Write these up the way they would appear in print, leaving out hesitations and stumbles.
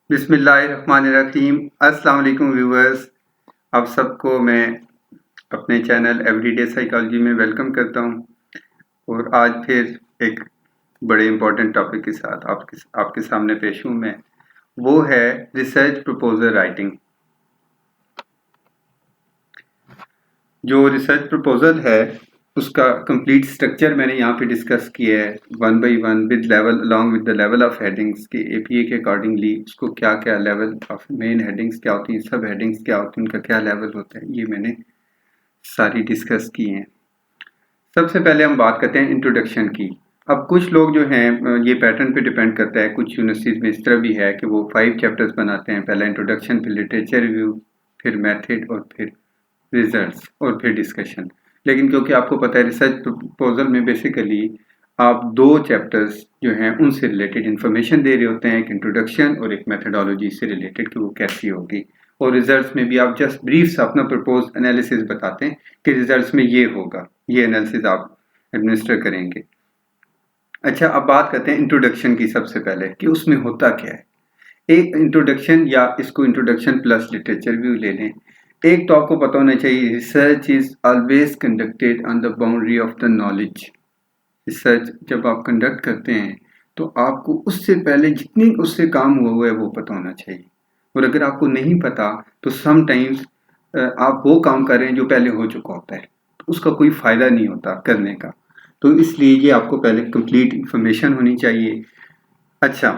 बिस्मिल्लाहिर्रहमानिर्रहीम। अस्सलाम वालेकुम व्यूअर्स, आप सबको मैं अपने चैनल एवरीडे साइकोलॉजी में वेलकम करता हूं और आज फिर एक बड़े इम्पोर्टेंट टॉपिक के साथ आपके सामने पेश हूं मैं। वो है रिसर्च प्रपोजल राइटिंग। जो रिसर्च प्रपोजल है उसका कंप्लीट स्ट्रक्चर मैंने यहाँ पे डिस्कस किया है one by one with level along with the level of headings के एपीए के अकॉर्डिंगली उसको क्या क्या लेवल ऑफ मेन हेडिंग्स क्या होती हैं, सब हेडिंग्स क्या होती हैं, उनका क्या लेवल होता है, ये मैंने सारी डिस्कस की हैं। सबसे पहले हम बात करते हैं इंट्रोडक्शन की। अब कुछ लोग जो हैं ये पैटर्न पे डिपेंड करता है, कुछ यूनिवर्सिटीज में इस तरह भी है कि वो 5 चैप्टर्स बनाते हैं, पहला इंट्रोडक्शन, फिर लिटरेचर रिव्यू, फिर मेथड और फिर रिजल्ट्स और फिर डिस्कशन। लेकिन क्योंकि आपको पता है रिसर्च प्रपोजल में बेसिकली आप 2 चैप्टर्स जो हैं उनसे रिलेटेड इंफॉर्मेशन दे रहे होते हैं, एक इंट्रोडक्शन और एक मेथडोलॉजी से रिलेटेड कि वो कैसी होगी, और रिजल्ट्स में भी आप जस्ट ब्रीफ सा अपना प्रपोज एनालिसिस बताते हैं कि रिजल्ट्स में ये होगा, ये एनालिसिस आप एडमिनिस्टर करेंगे। अच्छा, अब बात करते हैं इंट्रोडक्शन की। सबसे पहले कि उसमें होता क्या है। एक इंट्रोडक्शन या इसको इंट्रोडक्शन प्लस लिटरेचर व्यू ले लें। एक तो आपको पता होना चाहिए research is always conducted on the boundary of the knowledge. Research जब आप कंडक्ट करते हैं तो आपको उससे पहले जितनी उससे काम हुआ है वो पता होना चाहिए, और अगर आपको नहीं पता तो समटाइम्स आप वो काम कर रहे हैं जो पहले हो चुका होता है, तो उसका कोई फ़ायदा नहीं होता करने का। तो इसलिए ये आपको पहले कंप्लीट इंफॉर्मेशन होनी चाहिए। अच्छा,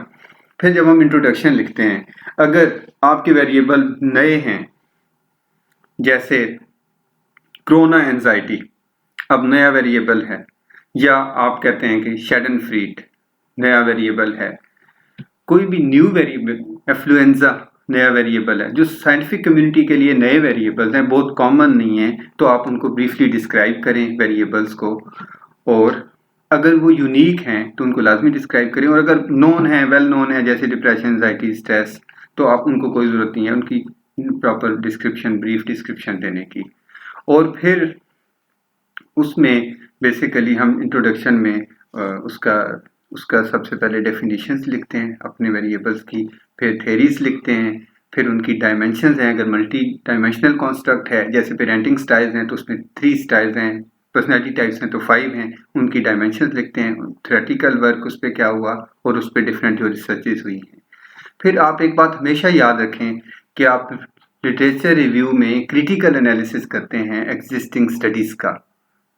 फिर जब हम इंट्रोडक्शन लिखते हैं, अगर आपके वेरिएबल नए हैं, जैसे क्रोना एंजाइटी अब नया वेरिएबल है, या आप कहते हैं कि शेडनफ्रीड नया वेरिएबल है, कोई भी न्यू वेरिएबल, एफ्लुएंजा नया वेरिएबल है, जो साइंटिफिक कम्युनिटी के लिए नए वेरिएबल्स हैं, बहुत कॉमन नहीं है, तो आप उनको ब्रीफली डिस्क्राइब करें वेरिएबल्स को, और अगर वो यूनिक हैं तो उनको लाजमी डिस्क्राइब करें, और अगर नोन है, वेल नोन है, जैसे डिप्रेशन, एंजाइटी, स्ट्रेस, तो आप उनको कोई ज़रूरत नहीं है उनकी प्रॉपर डिस्क्रिप्शन, ब्रीफ डिस्क्रिप्शन देने की। और फिर उसमें बेसिकली हम इंट्रोडक्शन में उसका उसका सबसे पहले डेफिनेशंस लिखते हैं अपने वेरिएबल्स की, फिर थेरीज लिखते हैं, फिर उनकी डायमेंशंस हैं, अगर मल्टी डायमेंशनल कॉन्स्ट्रक्ट है, जैसे पेरेंटिंग स्टाइल्स हैं तो उसमें 3 स्टाइल्स हैं, पर्सनैलिटी टाइप्स हैं तो 5 हैं, उनकी डायमेंशंस लिखते हैं, थ्योरेटिकल वर्क उस पर क्या हुआ और उस पर डिफरेंट जो रिसर्चेज हुई हैं। फिर आप एक बात हमेशा याद रखें कि आप लिटरेचर रिव्यू में क्रिटिकल एनालिसिस करते हैं एग्जिस्टिंग स्टडीज़ का,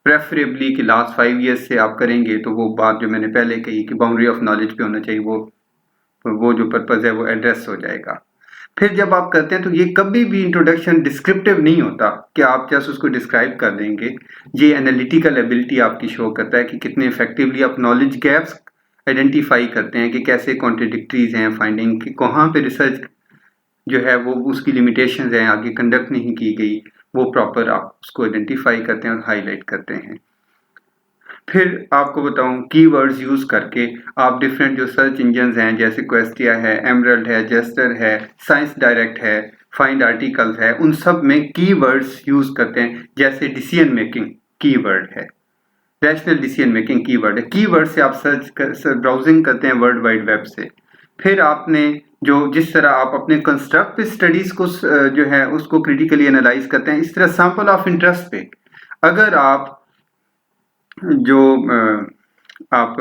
प्रेफरेबली कि लास्ट 5 ईयर्स से आप करेंगे तो वो बात जो मैंने पहले कही कि बाउंड्री ऑफ नॉलेज पे होना चाहिए, वो जो पर्पज़ है वो एड्रेस हो जाएगा। फिर जब आप करते हैं तो ये कभी भी इंट्रोडक्शन डिस्क्रिप्टिव नहीं होता कि आप जस्ट उसको डिस्क्राइब कर देंगे। ये एनालिटिकल एबिलिटी आपकी शो करता है कि कितने इफेक्टिवली आप नॉलेज गैप्स आइडेंटिफाई करते हैं, कि कैसे कॉन्ट्रडिक्टरीज हैं फाइंडिंग, कि कहाँ पे रिसर्च जो है वो उसकी लिमिटेशंस हैं, आगे कंडक्ट नहीं की गई, वो प्रॉपर आप उसको आइडेंटिफाई करते हैं और हाईलाइट करते हैं। फिर आपको बताऊं कीवर्ड्स यूज करके आप डिफरेंट जो सर्च इंजन्स हैं, जैसे क्वेस्टिया है, एमरल्ड है, जेस्टर है, साइंस डायरेक्ट है, फाइंड आर्टिकल्स है, उन सब में कीवर्ड्स यूज करते हैं। जैसे डिसीजन मेकिंग कीवर्ड है, रैशनल डिसीजन मेकिंग कीवर्ड है, कीवर्ड से आप ब्राउजिंग करते हैं वर्ल्ड वाइड वेब से। फिर आपने जो जिस तरह आप अपने कंस्ट्रक्टिव स्टडीज को जो है उसको क्रिटिकली एनालाइज करते हैं, इस तरह सैंपल ऑफ इंटरेस्ट पे अगर आप जो आप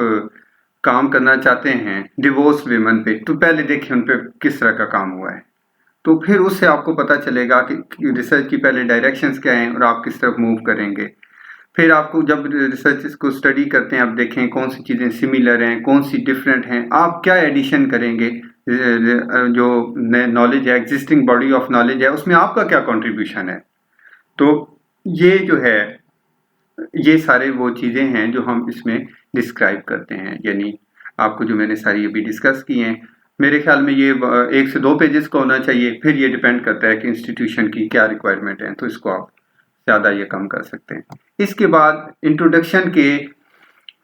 काम करना चाहते हैं डिवोर्स वीमेन पे, तो पहले देखिए उन पे किस तरह का काम हुआ है, तो फिर उससे आपको पता चलेगा कि रिसर्च की पहले डायरेक्शंस क्या हैं और आप किस तरफ मूव करेंगे। फिर आपको जब रिसर्च को स्टडी करते हैं, आप देखें कौन सी चीज़ें सिमिलर हैं, कौन सी डिफरेंट हैं, आप क्या एडिशन करेंगे, जो नॉलेज है, एग्जिस्टिंग बॉडी ऑफ नॉलेज है, उसमें आपका क्या कंट्रीब्यूशन है। तो ये जो है ये सारे वो चीज़ें हैं जो हम इसमें डिस्क्राइब करते हैं, यानी आपको जो मैंने सारी अभी डिस्कस की हैं, मेरे ख्याल में ये 1 से 2 पेजेस का होना चाहिए। फिर ये डिपेंड करता है कि इंस्टीट्यूशन की क्या रिक्वायरमेंट है, तो इसको आप ज़्यादा ये कम कर सकते हैं। इसके बाद इंट्रोडक्शन के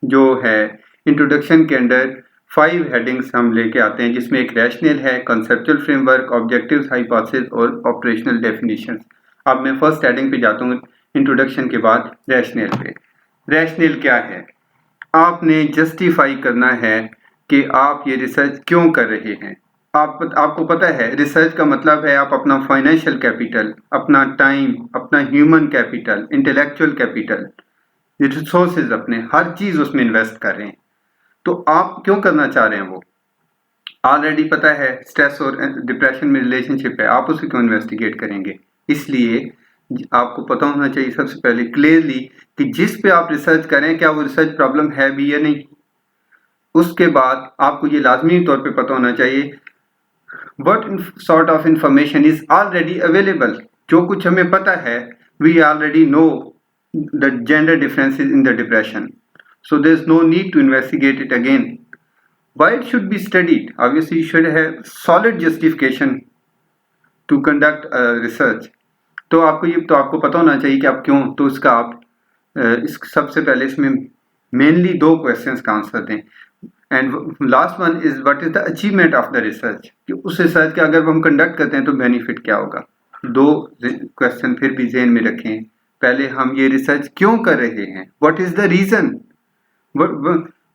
जो है, इंट्रोडक्शन के अंदर 5 हेडिंग्स हम लेके आते हैं, जिसमें एक रैशनल है, कंसेप्चुअल फ्रेमवर्क, ऑब्जेक्टिव्स, हाइपोथेसिस और ऑपरेशनल डेफिनेशंस। अब मैं फर्स्ट हेडिंग पे जाता हूँ इंट्रोडक्शन के बाद रैशनल पे। रैशनल क्या है? आपने जस्टिफाई करना है कि आप ये रिसर्च क्यों कर रहे हैं। आपको पता है रिसर्च का मतलब है आप अपना फाइनेंशियल कैपिटल, अपना टाइम, अपना human capital, intellectual capital, resources, अपने हर चीज उसमें इन्वेस्ट कर रहे हैं। तो आप क्यों करना चाह रहे हैं? वो ऑलरेडी पता है स्ट्रेस और डिप्रेशन में रिलेशनशिप है, आप उसे क्यों इन्वेस्टिगेट करेंगे? इसलिए आपको पता होना चाहिए सबसे पहले क्लियरली कि जिस पे आप रिसर्च करें क्या वो रिसर्च प्रॉब्लम है भी या नहीं। उसके बाद आपको ये लाजमी तौर पे पता होना चाहिए what sort of information is already available। जो कुछ हमें पता है, we already know the gender differences in the depression, so there's no need to investigate it again। Why it should be studied? Obviously you should have solid justification to conduct research। तो आपको पता होना चाहिए कि आप क्यों, तो इसका आप इस सबसे पहले इसमें मेनली 2 क्वेश्चंस का आंसर दें। And last one is what is the achievement of the research, कि उस रिसर्च का अगर हम कंडक्ट करते हैं तो बेनिफिट क्या होगा। 2 क्वेश्चन फिर भी ज़हन में रखें। पहले हम ये रिसर्च क्यों कर रहे हैं, what is the reason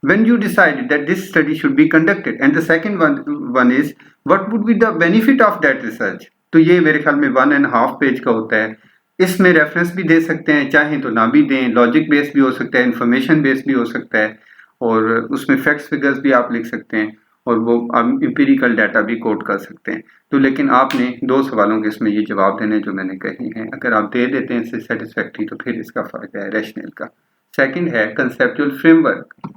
when you decided that this study should be conducted, and the second one is what would be the benefit of that research। तो ये मेरे ख्याल में 1.5 पेज का होता है। इसमें रेफरेंस भी दे सकते हैं, चाहें तो ना भी दें, लॉजिक बेस्ड भी हो सकता है, इंफॉर्मेशन बेस्ड भी हो सकता है, और उसमें फैक्ट्स फिगर्स भी आप लिख सकते हैं, और वो आप एम्पिरिकल डाटा भी कोट कर सकते हैं। तो लेकिन आपने 2 सवालों के इसमें ये जवाब देने जो मैंने कहे हैं, अगर आप दे देते हैं इससे सेटिस्फैक्ट्री, तो फिर इसका फ़ायदा है रैशनल का। सेकंड है कंसेप्चुअल फ्रेमवर्क।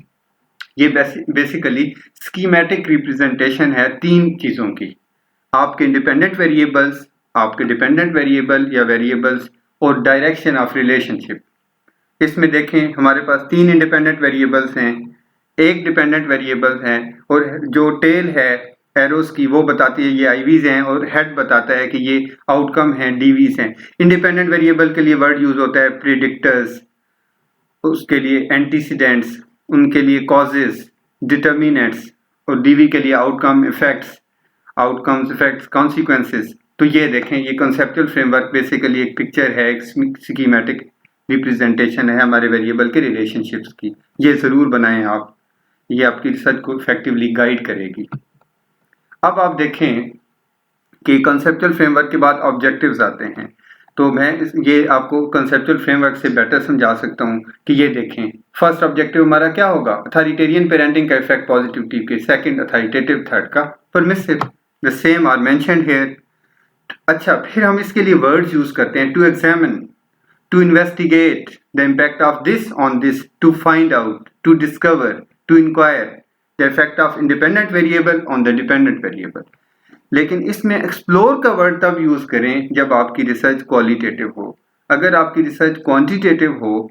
ये बेसिकली स्कीमेटिक रिप्रेजेंटेशन है 3 चीज़ों की, आपके इंडिपेंडेंट वेरिएबल्स, आपके डिपेंडेंट वेरिएबल या वेरिएबल्स, और डायरेक्शन ऑफ रिलेशनशिप। इसमें देखें हमारे पास 3 इंडिपेंडेंट वेरिएबल्स हैं, 1 डिपेंडेंट वेरिएबल है, और जो टेल है एरोस की वो बताती है ये आईवीज हैं, और हेड बताता है कि ये आउटकम हैं, डीवीज हैं। इंडिपेंडेंट वेरिएबल के लिए वर्ड यूज होता है प्रिडिक्टर्स, उसके लिए एंटीसीडेंट्स, उनके लिए कॉजेज, डिटर्मिनेंट्स, और डीवी के लिए outcome effects, outcomes effects consequences. तो ये देखें ये कॉन्सेप्चुअल फ्रेमवर्क बेसिकली एक पिक्चर है, एक स्कीमेटिक रिप्रेजेंटेशन है हमारे वेरिएबल के रिलेशनशिप्स की। ये ज़रूर बनाएं आप, ये आपकी रिसर्च को इफेक्टिवली गाइड करेगी। अब आप देखें कि कॉन्सेप्चुअल फ्रेमवर्क के बाद ऑब्जेक्टिव्स आते हैं। तो मैं ये आपको कंसेप्चुअल फ्रेमवर्क से बेटर समझा सकता हूँ कि ये देखें फर्स्ट ऑब्जेक्टिव हमारा क्या होगा, अथॉरिटेरियन पेरेंटिंग का इफेक्ट पॉजिटिविटी के, सेकंड अथॉरिटेटिव, थर्ड का permissive. The same are mentioned here. अच्छा, फिर हम इसके लिए वर्ड्स यूज करते हैं, to examine, to investigate the impact of this on this, to find out, to discover, to inquire the effect of independent variable on the dependent variable. लेकिन इसमें explore का वर्ड तब यूज करें जब आपकी research qualitative हो। अगर आपकी रिसर्च क्वांटिटेटिव हो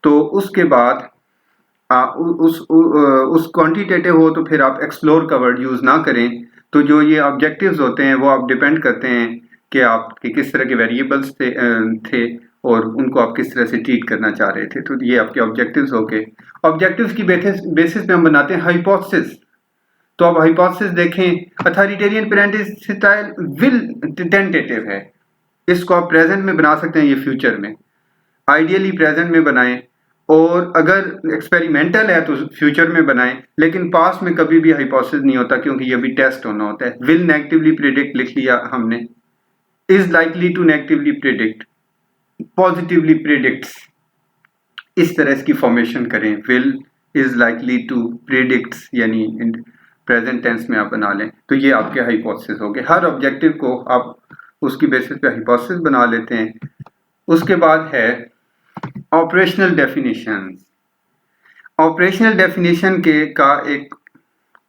तो उसके बाद उस क्वांटिटेटिव हो तो फिर आप एक्सप्लोर का वर्ड यूज ना करें। तो जो ये ऑब्जेक्टिव्स होते हैं वो आप डिपेंड करते हैं कि आपके किस तरह के वेरिएबल्स थे और उनको आप किस तरह से ट्रीट करना चाह रहे थे। तो ये आपके ऑब्जेक्टिव्स हो गए। ऑब्जेक्टिव्स की बेसिस पे हम बनाते हैं हाइपोथेसिस। तो अब हाइपोथेसिस देखें, authoritarian parenting style will tentative है, इसको आप प्रेजेंट में बना सकते हैं, ये फ्यूचर में, आइडियली प्रेजेंट में बनाएं, और अगर एक्सपेरिमेंटल है तो फ्यूचर में बनाएं। लेकिन पास्ट में कभी भी हाइपोथेसिस नहीं होता क्योंकि ये भी टेस्ट होना होता है। विल नेगेटिवली प्रिडिक्ट लिख लिया हमने, is likely to negatively predict, positively predicts, इस तरह इसकी फॉर्मेशन करें। Will is likely to predicts यानी प्रेजेंट टेंस में आप बना लें। तो ये आपके हाइपोथेसिस हो गए। हर ऑब्जेक्टिव को आप उसकी बेसिस पे हाइपोथेसिस बना लेते हैं। उसके बाद है ऑपरेशनल डेफिनेशन। ऑपरेशनल डेफिनेशन के का एक,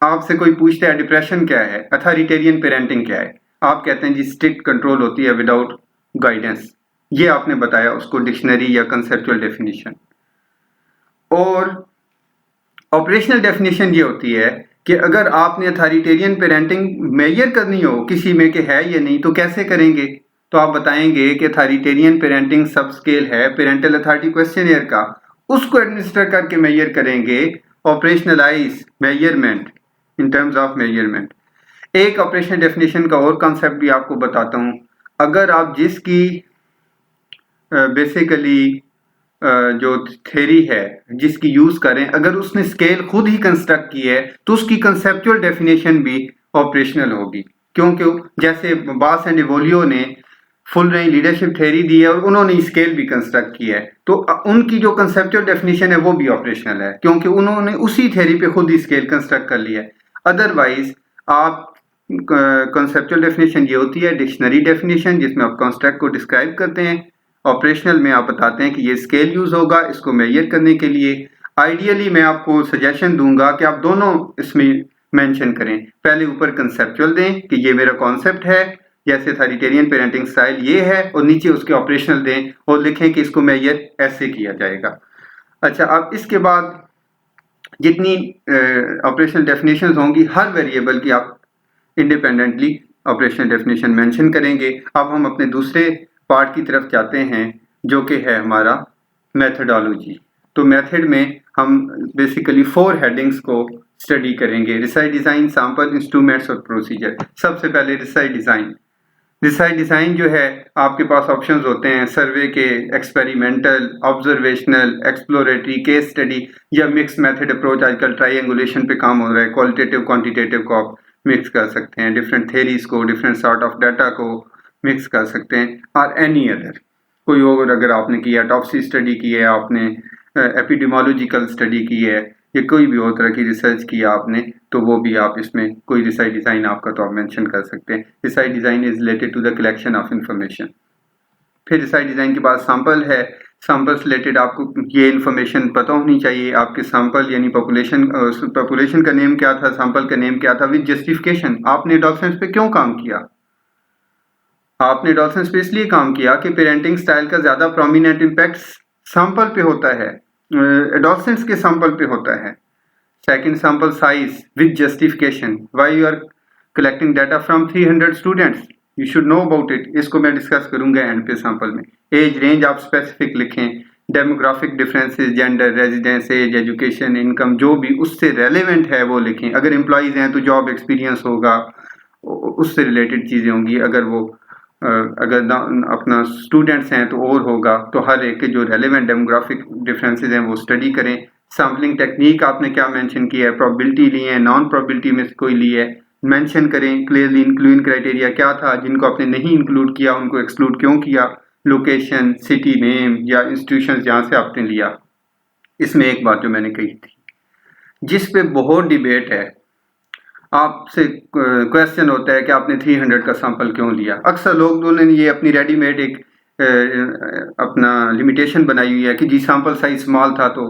आपसे कोई पूछता है डिप्रेशन क्या है, अथॉरिटेरियन पेरेंटिंग क्या है, आप कहते हैं जी स्ट्रिक्ट कंट्रोल होती है विदाउट गाइडेंस। ये आपने बताया उसको डिक्शनरी या कंसेप्चुअल डेफिनेशन। और ऑपरेशनल डेफिनेशन ये होती है कि अगर आपने अथॉरिटेरियन पेरेंटिंग मेजर करनी हो किसी में कि है या नहीं तो कैसे करेंगे। तो आप बताएंगे कि अथॉरिटेरियन पेरेंटिंग सब स्केल है पेरेंटल अथॉरिटी क्वेश्चनियर का, उसको एडमिनिस्टर करके मेजर करेंगे। Operationalise measurement in terms of measurement. एक ऑपरेशनल डेफिनेशन का और कॉन्सेप्ट भी आपको बताता हूँ। अगर आप जिसकी बेसिकली जो थ्योरी है जिसकी यूज करें, अगर उसने स्केल खुद ही कंस्ट्रक्ट की है तो उसकी कंसेप्चुअल डेफिनेशन भी ऑपरेशनल होगी, क्योंकि जैसे बास एंड एवोलियो ने फुल रेंज लीडरशिप थ्योरी दी है और उन्होंने स्केल भी कंस्ट्रक्ट किया है, तो उनकी जो कंसेप्चुअल डेफिनेशन है वो भी ऑपरेशनल है, क्योंकि उन्होंने उसी थ्योरी पे खुद ही स्केल कंस्ट्रक्ट कर लिया है। अदरवाइज आप कंसेप्चुअल डेफिनेशन ये होती है डिक्शनरी डेफिनेशन, जिसमें आप कंस्ट्रक्ट को डिस्क्राइब करते हैं। ऑपरेशनल में आप बताते हैं कि ये स्केल यूज होगा इसको मेजर करने के लिए। आइडियली मैं आपको सजेशन दूंगा कि आप दोनों इसमें मेंशन करें, पहले ऊपर कंसेप्चुअल दें कि ये मेरा कॉन्सेप्ट है, जैसे अथॉरिटेरियन पेरेंटिंग स्टाइल ये है, और नीचे उसके ऑपरेशनल दें और लिखें कि इसको मेजर ऐसे किया जाएगा। अच्छा, अब इसके बाद जितनी ऑपरेशनल डेफिनेशंस होंगी हर वेरिएबल की आप इंडिपेंडेंटली ऑपरेशनल डेफिनेशन मेंशन करेंगे। अब हम अपने दूसरे पार्ट की तरफ जाते हैं जो कि है हमारा मेथडोलॉजी। तो मेथड में हम बेसिकली 4 हेडिंग्स को स्टडी करेंगे, रिसर्च डिज़ाइन, सैंपल, इंस्ट्रूमेंट्स और प्रोसीजर। सबसे पहले रिसर्च डिज़ाइन। रिसर्च डिज़ाइन जो है आपके पास ऑप्शंस होते हैं सर्वे के, experimental, observational, exploratory, case study या मिक्स मेथड अप्रोच। आजकल ट्रायंगुलेशन पे काम हो रहा है, क्वालिटेटिव क्वांटिटेटिव को आप मिक्स कर सकते हैं, डिफरेंट थेरीज को, डिफरेंट सॉर्ट ऑफ डाटा को मिक्स कर सकते हैं, और एनी अदर कोई और अगर आपने किया, टॉप्सी स्टडी की है आपने, एपिडेमोलॉजिकल स्टडी की है, या कोई भी और तरह की रिसर्च किया आपने, तो वो भी आप इसमें कोई रिसर्च डिज़ाइन आपका तो आप मेंशन कर सकते हैं। Research design is related to the collection of information. फिर रिसर्च डिज़ाइन के बाद सैंपल है। सैंपल से रिलेटेड आपको ये इन्फॉर्मेशन पता होनी चाहिए, आपके सैंपल यानी पॉपुलेशन का नेम क्या था, सैंपल का नेम क्या था, विद जस्टिफिकेशन। आपने डॉल्फिन्स पे क्यों काम किया? आपने डॉल्फिन्स पे इसलिए काम किया कि पेरेंटिंग स्टाइल का ज़्यादा प्रोमिनेंट इम्पैक्ट सैंपल पे होता है, डॉल्फिन्स के सैंपल पे होता है। Second, sample size with justification, why you are collecting data from 300 students, you should know about it. इसको मैं डिस्कस करूंगा एंड पे सैंपल में। एज रेंज आप स्पेसिफिक लिखें, demographic differences, gender, residence, age, education, income, जो भी उससे रेलेवेंट है वो लिखें। अगर एम्प्लॉयज हैं तो जॉब एक्सपीरियंस होगा, उससे रिलेटेड चीज़ें होंगी। अगर वो अगर अपना स्टूडेंट्स हैं तो और होगा। तो हर एक के जो रेलेवेंट डेमोग्राफिक डिफरेंसेस हैं वो स्टडी करें। सैम्पलिंग टेक्निक आपने क्या मेंशन किया है, प्रोबेबिलिटी ली है, नॉन प्रोबेबिलिटी में से कोई ली है, मेंशन करें क्लियरली। इंक्लूडिंग क्राइटेरिया क्या था, जिनको आपने नहीं इंक्लूड किया उनको एक्सक्लूड क्यों किया, लोकेशन, सिटी नेम या इंस्टीट्यूशन जहाँ से आपने लिया। इसमें एक बात जो मैंने कही थी जिस पे बहुत डिबेट है, आपसे क्वेश्चन होता है कि आपने 300 का सैंपल क्यों लिया। अक्सर लोगों ने ये अपनी रेडीमेड एक अपना लिमिटेशन बनाई हुई है कि जी सैंपल साइज स्मॉल था तो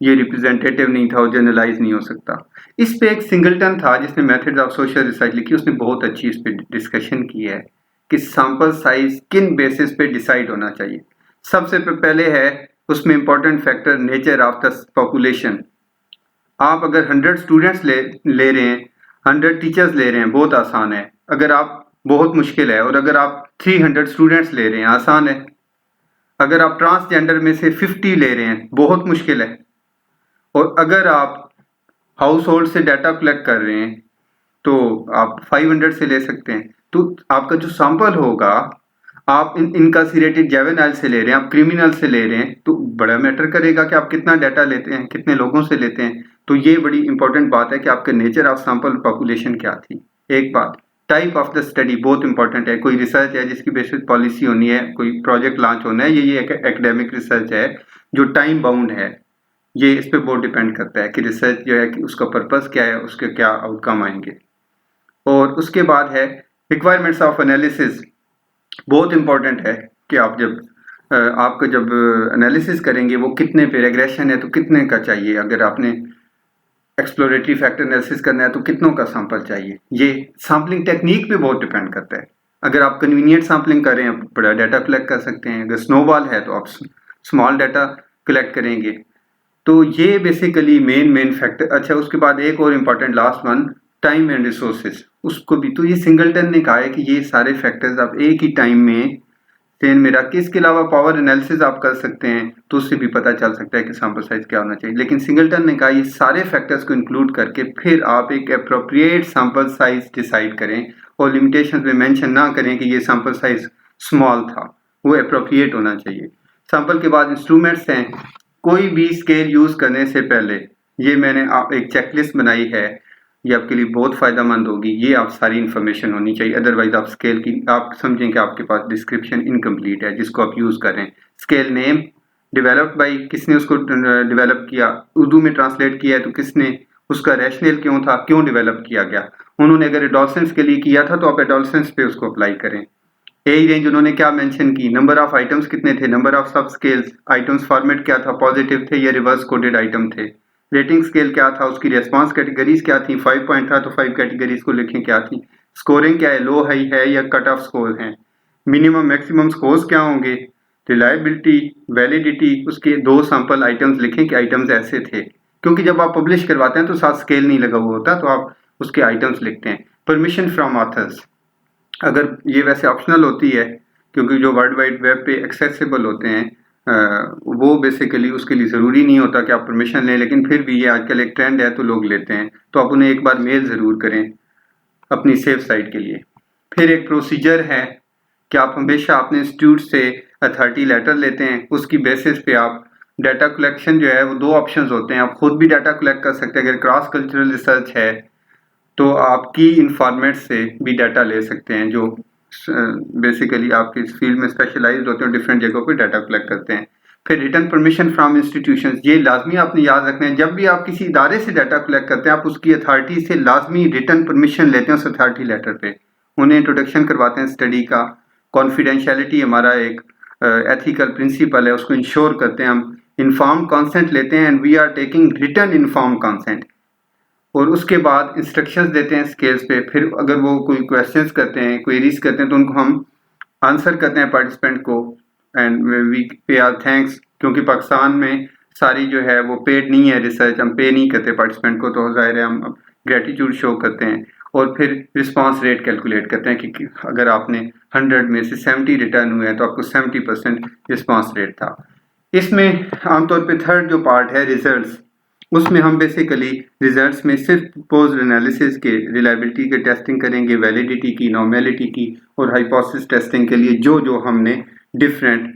ये रिप्रेजेंटेटिव नहीं था और जनरलाइज नहीं हो सकता। इस पे एक सिंगलटन था जिसने मेथड्स ऑफ सोशल रिसर्च लिखी, उसने बहुत अच्छी इस पे डिस्कशन की है कि सैंपल साइज किन बेसिस पे डिसाइड होना चाहिए। सबसे पहले है उसमें important factor nature of the population. आप अगर 100 स्टूडेंट्स ले रहे हैं, 100 टीचर्स ले रहे हैं, बहुत आसान है। अगर आप बहुत मुश्किल है। और अगर आप 300 स्टूडेंट्स ले रहे हैं, आसान है। अगर आप ट्रांसजेंडर में से 50 ले रहे हैं, बहुत मुश्किल है। और अगर आप हाउस होल्ड से डाटा कलेक्ट कर रहे हैं तो आप 500 से ले सकते हैं। तो आपका जो सैंपल होगा, आप इनकार्सिरेटेड जुवेनाइल से ले रहे हैं, आप क्रिमिनल से ले रहे हैं, तो बड़ा मैटर करेगा कि आप कितना डाटा लेते हैं, कितने लोगों से लेते हैं। तो ये बड़ी इंपॉर्टेंट बात है कि आपका नेचर ऑफ सैंपल पॉपुलेशन क्या थी। एक बात, टाइप ऑफ द स्टडी बहुत इंपॉर्टेंट है। कोई रिसर्च है जिसकी बेसिस पॉलिसी होनी है, कोई प्रोजेक्ट लॉन्च होना है, ये एक एकेडमिक रिसर्च है जो टाइम बाउंड है, ये इस पर बहुत डिपेंड करता है कि रिसर्च जो है कि उसका पर्पस क्या है, उसके क्या आउटकम आएंगे। और उसके बाद है रिक्वायरमेंट्स ऑफ एनालिसिस। बहुत इंपॉर्टेंट है कि आप जब आपका जब एनालिसिस करेंगे वो कितने पे रेग्रेशन है तो कितने का चाहिए। अगर आपने एक्सप्लोरेटरी फैक्टर एनालिसिस करना है तो कितनों का सैंपल चाहिए। ये सैम्पलिंग टेक्निक पे बहुत डिपेंड करता है। अगर आप कन्वीनियंट सैम्पलिंग कर रहे हैं, बड़ा डाटा कलेक्ट कर सकते हैं। अगर स्नोबॉल है तो आप स्मॉल डाटा कलेक्ट करेंगे। तो ये बेसिकली मेन फैक्टर। अच्छा, उसके बाद एक और important last one, time and resources. उसको भी तो ये सिंगलटन ने कहा है कि ये सारे फैक्टर्स आप एक ही टाइम में सेन मेरा कि इसके अलावा पावर एनालिसिस आप कर सकते हैं तो उससे भी पता चल सकता है कि सैंपल साइज क्या होना चाहिए। लेकिन सिंगलटन ने कहा ये सारे फैक्टर्स को इंक्लूड करके फिर आप एक अप्रोप्रिएट सैंपल साइज डिसाइड करें और लिमिटेशंस में मेंशन ना करें कि ये सैंपल साइज स्मॉल था, वो अप्रोप्रिएट होना चाहिए। सैंपल के बाद इंस्ट्रूमेंट्स हैं। कोई भी स्केल यूज करने से पहले ये मैंने आप एक चेकलिस्ट बनाई है, ये आपके लिए बहुत फ़ायदेमंद होगी। ये आप सारी इन्फॉर्मेशन होनी चाहिए, अदरवाइज़ आप स्केल की आप समझें कि आपके पास डिस्क्रिप्शन इनकम्प्लीट है जिसको आप यूज़ कर रहे हैं। स्केल नेम डेवलप्ड बाय, किसने उसको डेवलप किया, उर्दू में ट्रांसलेट किया है तो किसने, उसका रैशनल क्यों था, क्यों डेवलप किया गया। उन्होंने अगर एडोलसेंस के लिए किया था तो आप एडोलसेंस पे उसको अप्लाई करें। एज रेंज उन्होंने क्या मेंशन की, नंबर ऑफ आइटम्स कितने थे, नंबर ऑफ सब स्केल्स, आइटम्स फॉर्मेट क्या था, पॉजिटिव थे या रिवर्स कोडेड आइटम थे। रेटिंग स्केल क्या था, उसकी रेस्पॉन्स कैटेगरीज क्या थी, 5 पॉइंट था तो 5 कैटेगरीज को लिखें क्या थी। स्कोरिंग क्या है, लो हाई है या कट ऑफ स्कोर है। मिनिमम मैक्सिमम स्कोर्स क्या होंगे, रिलायबिलिटी, वैलिडिटी, उसके 2 सैंपल आइटम्स लिखें कि आइटम्स ऐसे थे। क्योंकि जब आप पब्लिश करवाते हैं तो साथ स्केल नहीं लगा हुआ होता, तो आप उसके आइटम्स लिखते हैं। परमिशन फ्रॉम ऑथर्स, अगर ये वैसे ऑप्शनल होती है क्योंकि जो वर्ल्ड वाइड वेब पे एक्सेसिबल होते हैं वो बेसिकली उसके लिए ज़रूरी नहीं होता कि आप परमिशन लें, लेकिन फिर भी ये आजकल एक ट्रेंड है तो लोग लेते हैं, तो आप उन्हें एक बार मेल ज़रूर करें अपनी सेफ साइट के लिए। फिर एक प्रोसीजर है कि आप हमेशा अपने इंस्टीट्यूट से अथॉरिटी लेटर लेते हैं, उसकी बेसिस पे आप डाटा कलेक्शन जो है वो 2 ऑप्शंस होते हैं। आप खुद भी डाटा कलेक्ट कर सकते हैं, अगर क्रॉस कल्चरल रिसर्च है तो आप की इन्फॉर्मेट से भी डाटा ले सकते हैं जो बेसिकली आपकी इस फील्ड में स्पेशलाइज्ड होते हैं, डिफरेंट जगहों पे डाटा कलेक्ट करते हैं। फिर रिटन परमिशन फ्रॉम इंस्टीट्यूशंस, ये लाजमी आपने याद रखना है, जब भी आप किसी इदारे से डाटा कलेक्ट करते हैं आप उसकी अथॉरिटी से लाजमी रिटन परमिशन लेते हैं उस अथॉरिटी लेटर पे, उन्हें इंट्रोडक्शन करवाते हैं स्टडी का। कॉन्फिडेंशियलिटी हमारा एक एथिकल प्रिंसिपल है, उसको इंश्योर करते हैं हम। इन्फॉर्म कंसेंट लेते हैं and we are taking written inform consent, और उसके बाद इंस्ट्रक्शंस देते हैं स्केल्स पे। फिर अगर वो कोई क्वेश्चंस करते हैं, क्वेरीज करते हैं तो उनको हम आंसर करते हैं पार्टिसिपेंट को, एंड वी पे आर थैंक्स। क्योंकि पाकिस्तान में सारी जो है वो पेड नहीं है रिसर्च, हम पे नहीं करते पार्टिसिपेंट को, तो ज़ाहिर है हम ग्रेटिट्यूड शो करते हैं। और फिर रिस्पांस रेट कैलकुलेट करते हैं कि अगर आपने 100 में से 70 रिटर्न हुए हैं तो आपको 70% रिस्पांस रेट था। इसमें आमतौर पे थर्ड जो पार्ट है रिजल्ट्स, उसमें हम बेसिकली रिजल्ट्स में सिर्फ पोस्ट एनालिसिस के रिलायबिलिटी के टेस्टिंग करेंगे, वैलिडिटी की, नॉर्मेलिटी की, और हाइपोथेसिस टेस्टिंग के लिए जो जो हमने different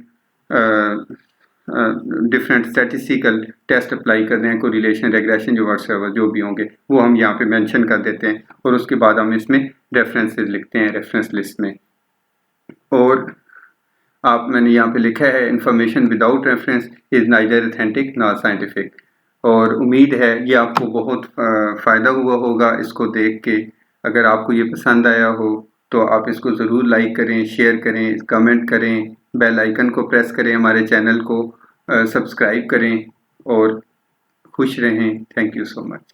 different statistical test apply कर रहे हैं, कोरिलेशन, रेग्रेशन, जो व्हाट्सएवर जो भी होंगे वो हम यहाँ पे मेंशन कर देते हैं, और उसके बाद हम इसमें रेफरेंसेस लिखते हैं रेफरेंस लिस्ट में। और मैंने यहाँ पे लिखा है information without reference is neither authentic nor scientific. और उम्मीद है ये आपको बहुत फ़ायदा हुआ होगा इसको देख के। अगर आपको ये पसंद आया हो तो आप इसको ज़रूर लाइक करें, शेयर करें, कमेंट करें, बेल आइकन को प्रेस करें, हमारे चैनल को सब्सक्राइब करें, और खुश रहें। Thank you so much.